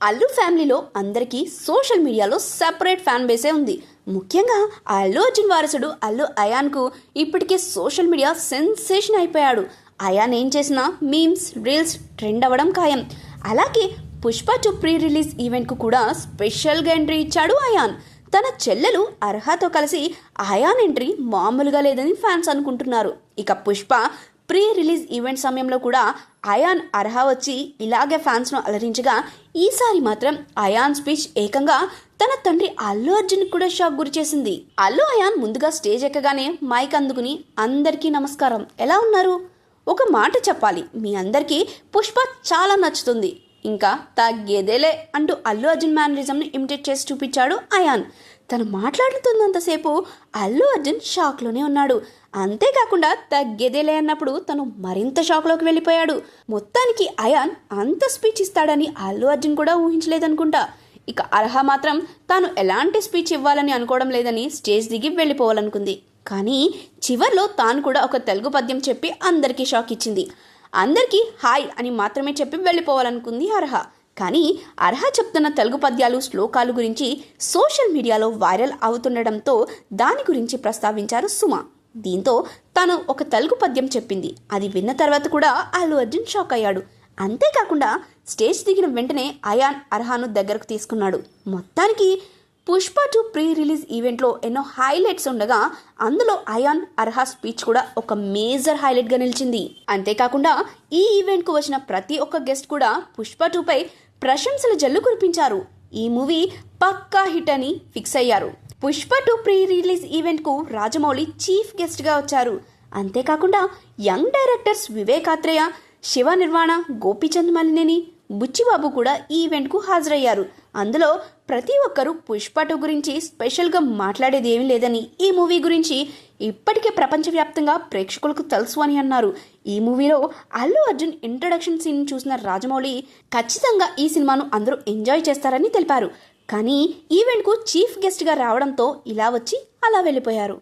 అల్లు ఫ్యామిలీలో అందరికీ సోషల్ మీడియాలో సెపరేట్ ఫ్యాన్ బేసే ఉంది. ముఖ్యంగా అల్లు అర్జున్ వారసుడు అల్లు అయాన్కు ఇప్పటికే సోషల్ మీడియా సెన్సేషన్ అయిపోయాడు. అయాన్ ఏం చేసినా మీమ్స్, రీల్స్ ట్రెండ్ అవ్వడం ఖాయం. అలాగే పుష్ప 2 ప్రీ రిలీజ్ ఈవెంట్కు కూడా స్పెషల్గా ఎంట్రీ ఇచ్చాడు అయాన్. తన చెల్లెలు అర్హతో కలిసి అయాన్ ఎంట్రీ మామూలుగా లేదని ఫ్యాన్స్ అనుకుంటున్నారు. ఇక పుష్ప ప్రీ రిలీజ్ ఈవెంట్ సమయంలో కూడా అయాన్ అర్హ వచ్చి ఇలాగే ఫ్యాన్స్ను అలరించగా, ఈసారి మాత్రం అయాన్ స్పీచ్ ఏకంగా తన తండ్రి అల్లు అర్జున్ కూడా షాక్ గురి చేసింది. అల్లు అయాన్ ముందుగా స్టేజ్ ఎక్కగానే మైక్ అందుకుని అందరికీ నమస్కారం, ఎలా ఉన్నారు? ఒక మాట చెప్పాలి, మీ అందరికీ పుష్ప చాలా నచ్చుతుంది, ఇంకా తగ్గేదేలే అంటూ అల్లు అర్జున్ మేనరిజంని ఇమిటేట్ చేసి చూపించాడు అయాన్. తను మాట్లాడుతున్నంతసేపు అల్లు అర్జున్ షాక్లోనే ఉన్నాడు. అంతేకాకుండా తగ్గేదేలే అన్నప్పుడు తను మరింత షాక్లోకి వెళ్ళిపోయాడు. మొత్తానికి అయాన్ అంత స్పీచ్ ఇస్తాడని అల్లు అర్జున్ కూడా ఊహించలేదనుకుంటా. ఇక అర్హ మాత్రం తాను ఎలాంటి స్పీచ్ ఇవ్వాలని అనుకోవడం లేదని స్టేజ్ దిగి వెళ్ళిపోవాలనుకుంది. కానీ చివర్లో తాను కూడా ఒక తెలుగు పద్యం చెప్పి అందరికీ షాక్ ఇచ్చింది. అందరికీ హాయ్ అని మాత్రమే చెప్పి వెళ్ళిపోవాలనుకుంది అర్హ. కానీ అర్హ చెప్తున్న తెలుగు పద్యాలు, శ్లోకాలు గురించి సోషల్ మీడియాలో వైరల్ అవుతుండడంతో దాని గురించి ప్రస్తావించారు సుమ. దీంతో తాను ఒక తెలుగు పద్యం చెప్పింది. అది విన్న తర్వాత కూడా అల్లు అర్జున్ షాక్ అయ్యాడు. అంతేకాకుండా స్టేజ్ దిగిన వెంటనే అయాన్ అర్హను దగ్గరకు తీసుకున్నాడు. మొత్తానికి పుష్ప 2 ప్రీ రిలీజ్ ఈవెంట్లో ఎన్నో హైలైట్స్ ఉండగా అందులో అయాన్ అర్హ స్పీచ్ కూడా ఒక మేజర్ హైలైట్గా నిలిచింది. అంతేకాకుండా ఈ ఈవెంట్కు వచ్చిన ప్రతి ఒక్క గెస్ట్ కూడా పుష్ప 2పై ప్రశంసల జల్లు కురిపించారు. ఈ మూవీ పక్కా హిట్ అని ఫిక్స్ అయ్యారు. పుష్ప 2 ప్రీ రిలీజ్ ఈవెంట్కు రాజమౌళి చీఫ్ గెస్ట్గా వచ్చారు. అంతేకాకుండా యంగ్ డైరెక్టర్స్ వివేక్ ఆత్రేయ, శివ నిర్వాణ, గోపీచంద్ మలినేని, బుచ్చిబాబు కూడా ఈ ఈవెంట్కు హాజరయ్యారు. అందులో ప్రతి ఒక్కరూ పుష్ప 2 గురించి స్పెషల్గా మాట్లాడేది ఏమీ లేదని, ఈ మూవీ గురించి ఇప్పటికే ప్రపంచవ్యాప్తంగా ప్రేక్షకులకు తెలుసు అని అన్నారు. ఈ మూవీలో అల్లు అర్జున్ ఇంట్రడక్షన్ సీన్ చూసిన రాజమౌళి ఖచ్చితంగా ఈ సినిమాను అందరూ ఎంజాయ్ చేస్తారని తెలిపారు. కానీ ఈవెంట్కు చీఫ్ గెస్ట్గా రావడంతో ఇలా వచ్చి అలా వెళ్ళిపోయారు.